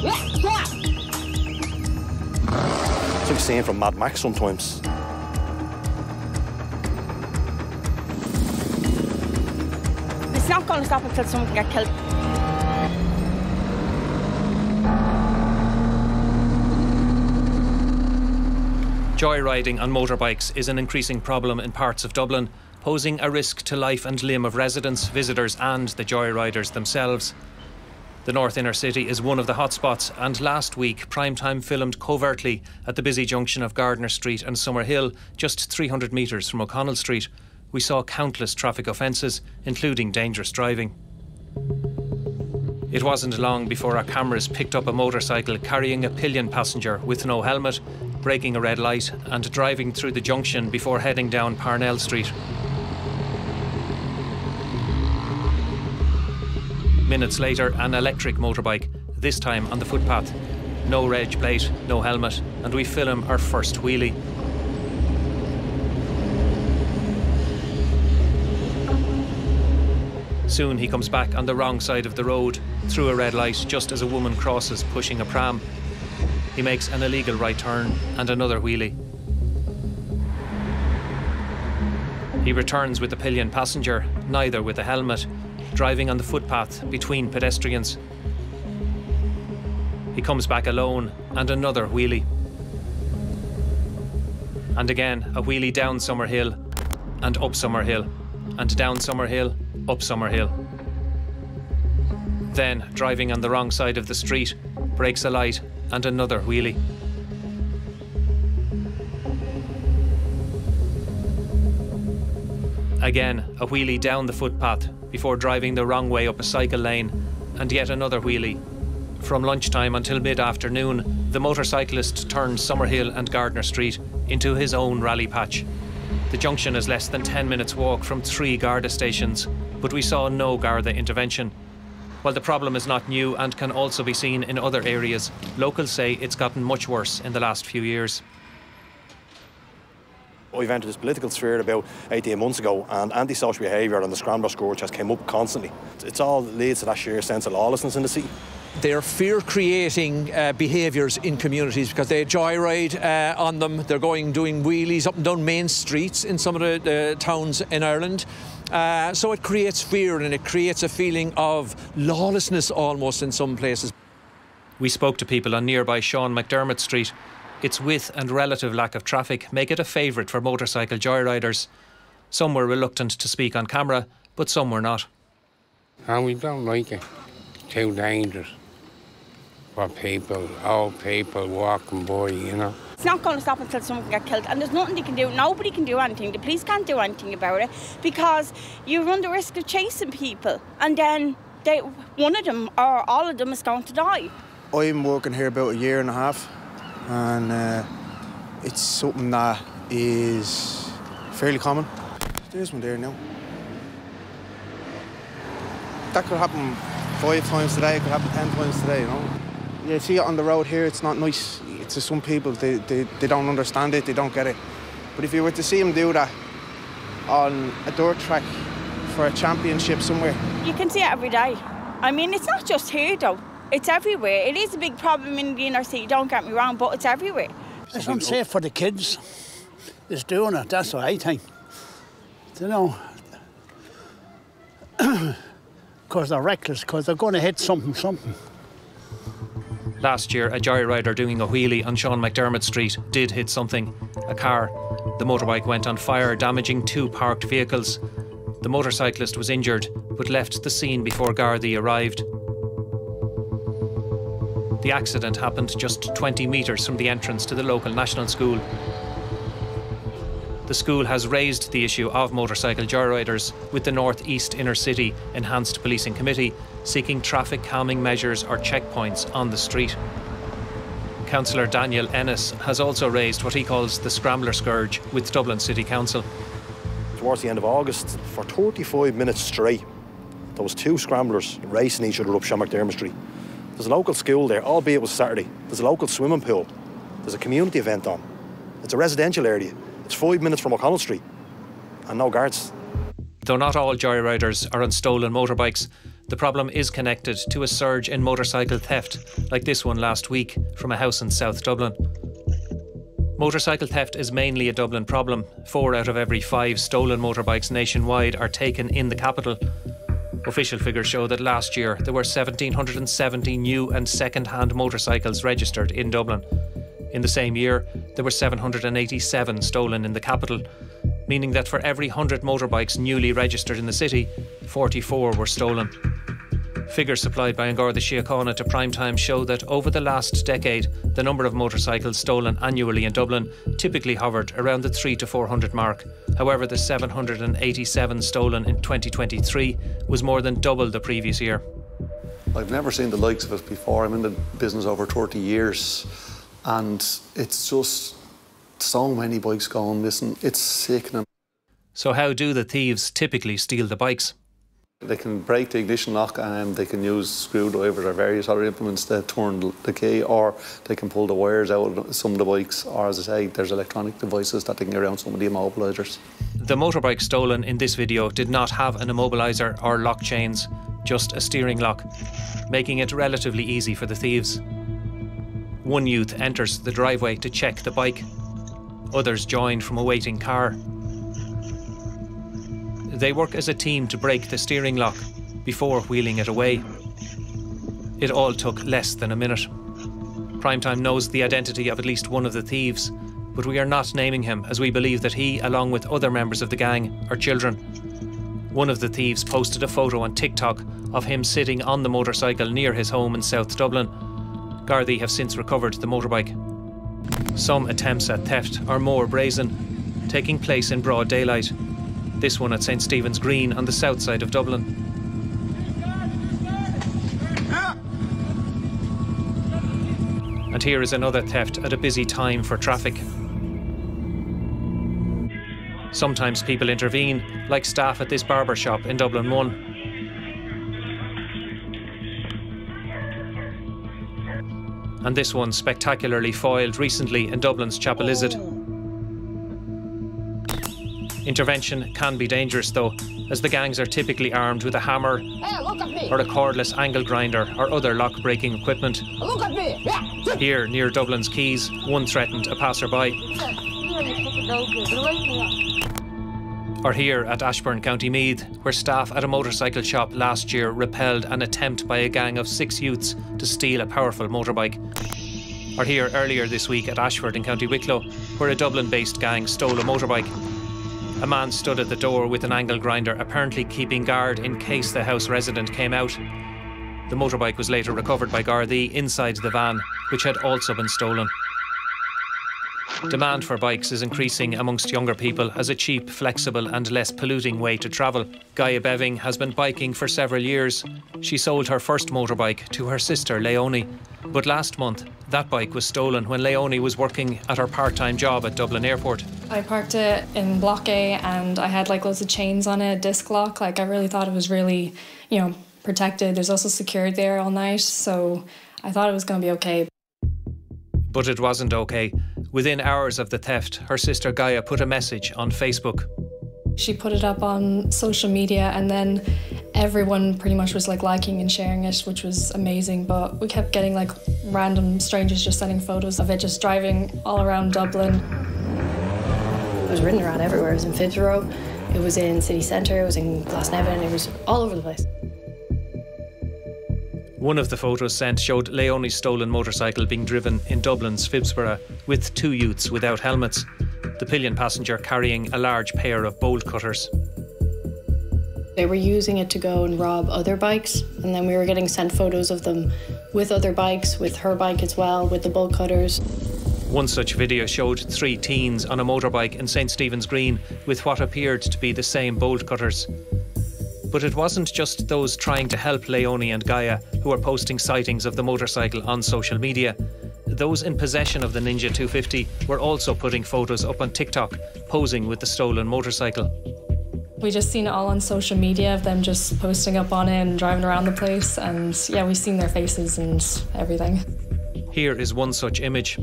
It's like a scene from Mad Max sometimes. It's not going to stop until someone gets killed. Joyriding on motorbikes is an increasing problem in parts of Dublin, posing a risk to life and limb of residents, visitors and the joyriders themselves. The North Inner City is one of the hotspots, and last week Primetime filmed covertly at the busy junction of Gardner Street and Summerhill, just 300 metres from O'Connell Street. We saw countless traffic offences, including dangerous driving. It wasn't long before our cameras picked up a motorcycle carrying a pillion passenger with no helmet, breaking a red light and driving through the junction before heading down Parnell Street. Minutes later, an electric motorbike, this time on the footpath. No reg plate, no helmet, and we film our first wheelie. Soon he comes back on the wrong side of the road, through a red light just as a woman crosses pushing a pram. He makes an illegal right turn and another wheelie. He returns with the pillion passenger, neither with a helmet, driving on the footpath between pedestrians. He comes back alone and another wheelie. And again, a wheelie down Summerhill and up Summerhill, and down Summerhill, up Summerhill. Then, driving on the wrong side of the street, breaks a light and another wheelie. Again, a wheelie down the footpath before driving the wrong way up a cycle lane, and yet another wheelie. From lunchtime until mid-afternoon, the motorcyclist turned Summerhill and Gardner Street into his own rally patch. The junction is less than 10 minutes walk from 3 Garda stations, but we saw no Garda intervention. While the problem is not new and can also be seen in other areas, locals say it's gotten much worse in the last few years. I've entered this political sphere about 18 months ago, and antisocial behaviour and the scrambler scourge has come up constantly. It's all leads to that sheer sense of lawlessness in the city. They're fear-creating behaviours in communities because they joyride on them. They're doing wheelies up and down main streets in some of the towns in Ireland. So it creates fear and it creates a feeling of lawlessness almost in some places. We spoke to people on nearby Sean McDermott Street. Its width and relative lack of traffic make it a favourite for motorcycle joyriders. Some were reluctant to speak on camera, but some were not. And we don't like it. Too dangerous for people, old people walking by, you know. It's not going to stop until someone gets killed, and there's nothing they can do. Nobody can do anything. The police can't do anything about it because you run the risk of chasing people, and then one of them or all of them is going to die. I'm working here about a year and a half, and it's something that is fairly common. There's one there now. That could happen 5 times today, it could happen 10 times today, you know. You see it on the road here, it's not nice. It's to some people, they don't understand it, they don't get it. But if you were to see them do that on a dirt track for a championship somewhere. You can see it every day. I mean, it's not just here though, it's everywhere. It is a big problem in the inner city, don't get me wrong, but it's everywhere. It's unsafe for the kids. It's doing it, that's what I think. You know, because they're reckless, because they're going to hit something. Last year, a joyrider doing a wheelie on Sean McDermott Street did hit something, a car. The motorbike went on fire, damaging 2 parked vehicles. The motorcyclist was injured, but left the scene before Gardaí arrived. The accident happened just 20 metres from the entrance to the local national school. The school has raised the issue of motorcycle joyriders with the North East Inner City Enhanced Policing Committee seeking traffic calming measures or checkpoints on the street. Councillor Daniel Ennis has also raised what he calls the scrambler scourge with Dublin City Council. Towards the end of August, for 35 minutes straight, there was 2 scramblers racing each other up Sean McDermott Street. There's a local school there, albeit it was Saturday. There's a local swimming pool. There's a community event on. It's a residential area. It's 5 minutes from O'Connell Street, and no guards. Though not all joyriders are on stolen motorbikes, The problem is connected to a surge in motorcycle theft, like this one last week from a house in South Dublin. Motorcycle theft is mainly a Dublin problem. 4 out of every 5 stolen motorbikes nationwide are taken in the capital. Official figures show that last year there were 1,770 new and second-hand motorcycles registered in Dublin. In the same year, there were 787 stolen in the capital, meaning that for every 100 motorbikes newly registered in the city, 44 were stolen. Figures supplied by Garda Síochána to Primetime show that over the last decade, the number of motorcycles stolen annually in Dublin typically hovered around the 300 to 400 mark. However, the 787 stolen in 2023 was more than double the previous year. I've never seen the likes of it before. I'm in the business over 30 years, and it's just so many bikes going missing. It's sickening. So how do the thieves typically steal the bikes? They can break the ignition lock and they can use screwdrivers or various other implements to turn the key, or they can pull the wires out of some of the bikes, or as I say, there's electronic devices that they can get around some of the immobilisers. The motorbike stolen in this video did not have an immobiliser or lock chains, just a steering lock, making it relatively easy for the thieves. One youth enters the driveway to check the bike. Others join from a waiting car. They work as a team to break the steering lock before wheeling it away. It all took less than a minute. Primetime knows the identity of at least one of the thieves, but we are not naming him as we believe that he, along with other members of the gang, are children. One of the thieves posted a photo on TikTok of him sitting on the motorcycle near his home in South Dublin. Gardaí have since recovered the motorbike. Some attempts at theft are more brazen, taking place in broad daylight. This one at St Stephen's Green on the south side of Dublin. And here is another theft at a busy time for traffic. Sometimes people intervene, like staff at this barber shop in Dublin 1. And this one spectacularly foiled recently in Dublin's Chapelizod. Intervention can be dangerous though, as the gangs are typically armed with a hammer or a cordless angle grinder or other lock-breaking equipment. Here, near Dublin's Quays, one threatened a passerby. Or here at Ashbourne, County Meath, where staff at a motorcycle shop last year repelled an attempt by a gang of 6 youths to steal a powerful motorbike. Or here earlier this week at Ashford in County Wicklow, where a Dublin-based gang stole a motorbike. A man stood at the door with an angle grinder, apparently keeping guard in case the house resident came out. The motorbike was later recovered by Gardaí inside the van, which had also been stolen. Demand for bikes is increasing amongst younger people as a cheap, flexible and less polluting way to travel. Gaia Beving has been biking for several years. She sold her first motorbike to her sister Leonie. But last month, that bike was stolen when Leonie was working at her part-time job at Dublin Airport. I parked it in Block A and I had like loads of chains on it, disc lock. Like I really thought it was really, protected. There's also secured there all night, so I thought it was going to be okay. But it wasn't okay. Within hours of the theft, her sister Gaia put a message on Facebook. She put it up on social media and then everyone pretty much was like liking and sharing it, which was amazing. But we kept getting like random strangers just sending photos of it just driving all around Dublin. It was ridden around everywhere. It was in Fitzroy, it was in City Centre, it was in Glasnevin, it was all over the place. One of the photos sent showed Leonie's stolen motorcycle being driven in Dublin's Phibsborough with 2 youths without helmets, the pillion passenger carrying a large pair of bolt cutters. They were using it to go and rob other bikes, and then we were getting sent photos of them with other bikes, with her bike as well, with the bolt cutters. One such video showed 3 teens on a motorbike in St Stephen's Green with what appeared to be the same bolt cutters. But it wasn't just those trying to help Leonie and Gaia who were posting sightings of the motorcycle on social media. Those in possession of the Ninja 250 were also putting photos up on TikTok, posing with the stolen motorcycle. We just seen it all on social media of them just posting up on it and driving around the place, and yeah, we've seen their faces and everything. Here is one such image.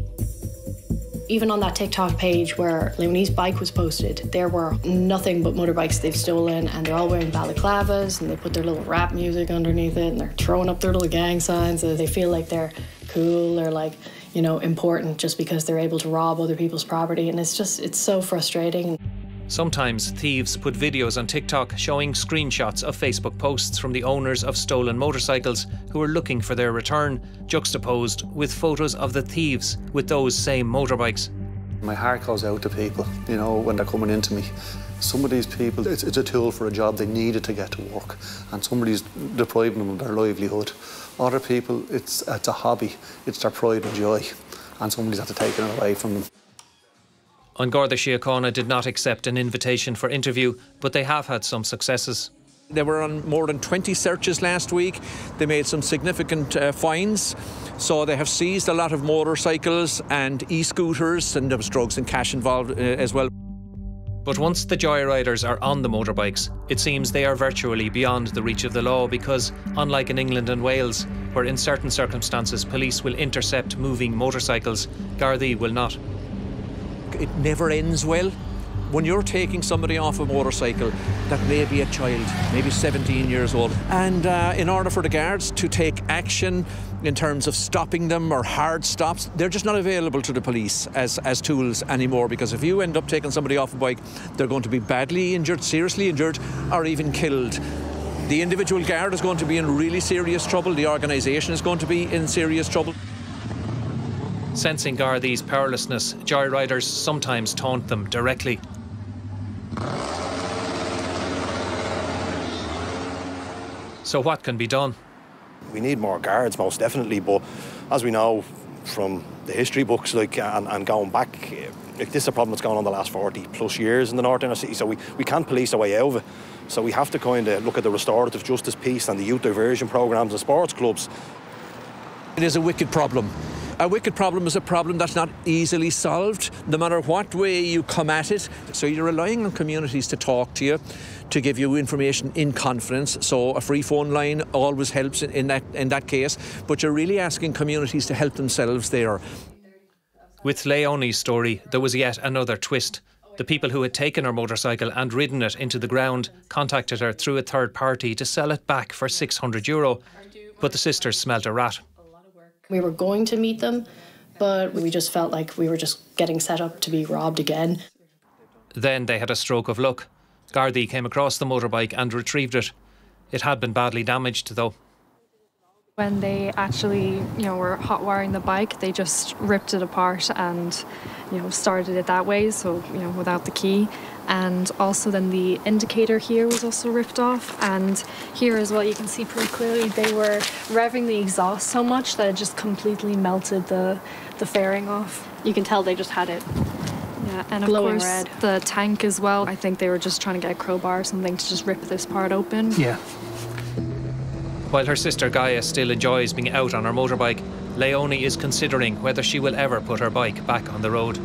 Even on that TikTok page where Leonie's bike was posted, there were nothing but motorbikes they've stolen, and they're all wearing balaclavas, and they put their little rap music underneath it, and they're throwing up their little gang signs. They feel like they're cool or like, you know, important just because they're able to rob other people's property, and it's so frustrating. Sometimes thieves put videos on TikTok showing screenshots of Facebook posts from the owners of stolen motorcycles who are looking for their return, juxtaposed with photos of the thieves with those same motorbikes. My heart goes out to people, you know, when they're coming into me. Some of these people, it's a tool for a job. They need it to get to work, and somebody's depriving them of their livelihood. Other people, it's a hobby. It's their pride and joy, and somebody's had to take it away from them. An Garda Síochána did not accept an invitation for interview, but they have had some successes. They were on more than 20 searches last week. They made some significant fines. So they have seized a lot of motorcycles and e-scooters, and there was drugs and cash involved as well. But once the joyriders are on the motorbikes, it seems they are virtually beyond the reach of the law because, unlike in England and Wales, where in certain circumstances police will intercept moving motorcycles, Gardaí will not. It never ends well. When you're taking somebody off a motorcycle that may be a child, maybe 17 years old, and in order for the guards to take action in terms of stopping them or hard stops, they're just not available to the police as tools anymore, because if you end up taking somebody off a bike, they're going to be badly injured, seriously injured, or even killed. The individual guard is going to be in really serious trouble. The organisation is going to be in serious trouble. Sensing Gardaí's powerlessness, joyriders sometimes taunt them directly. So what can be done? We need more guards, most definitely, but as we know from the history books, and going back, this is a problem that's gone on the last 40 plus years in the North Inner City, so we can't police our way out of it. So we have to kind of look at the restorative justice piece and the youth diversion programmes and sports clubs. It is a wicked problem. A wicked problem is a problem that's not easily solved, no matter what way you come at it. So you're relying on communities to talk to you, to give you information in confidence. So a free phone line always helps in that case, but you're really asking communities to help themselves there. With Leonie's story, there was yet another twist. The people who had taken her motorcycle and ridden it into the ground contacted her through a third party to sell it back for €600, but the sisters smelt a rat. We were going to meet them, but we just felt like we were just getting set up to be robbed again. Then they had a stroke of luck. Gardaí came across the motorbike and retrieved it. It had been badly damaged, though. When they actually, were hot wiring the bike, they just ripped it apart and, started it that way, so, without the key. And also then the indicator here was also ripped off, and here as well you can see pretty clearly they were revving the exhaust so much that it just completely melted the fairing off. You can tell they just had it. Yeah, and of course red. The tank as well. I think they were just trying to get a crowbar or something to just rip this part open. Yeah. While her sister Gaia still enjoys being out on her motorbike, Leonie is considering whether she will ever put her bike back on the road.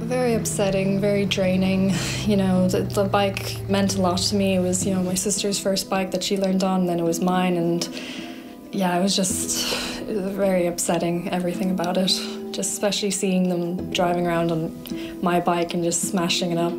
Very upsetting, very draining. The bike meant a lot to me. It was, my sister's first bike that she learned on, and then it was mine, and it was very upsetting, everything about it. Just especially seeing them driving around on my bike and just smashing it up.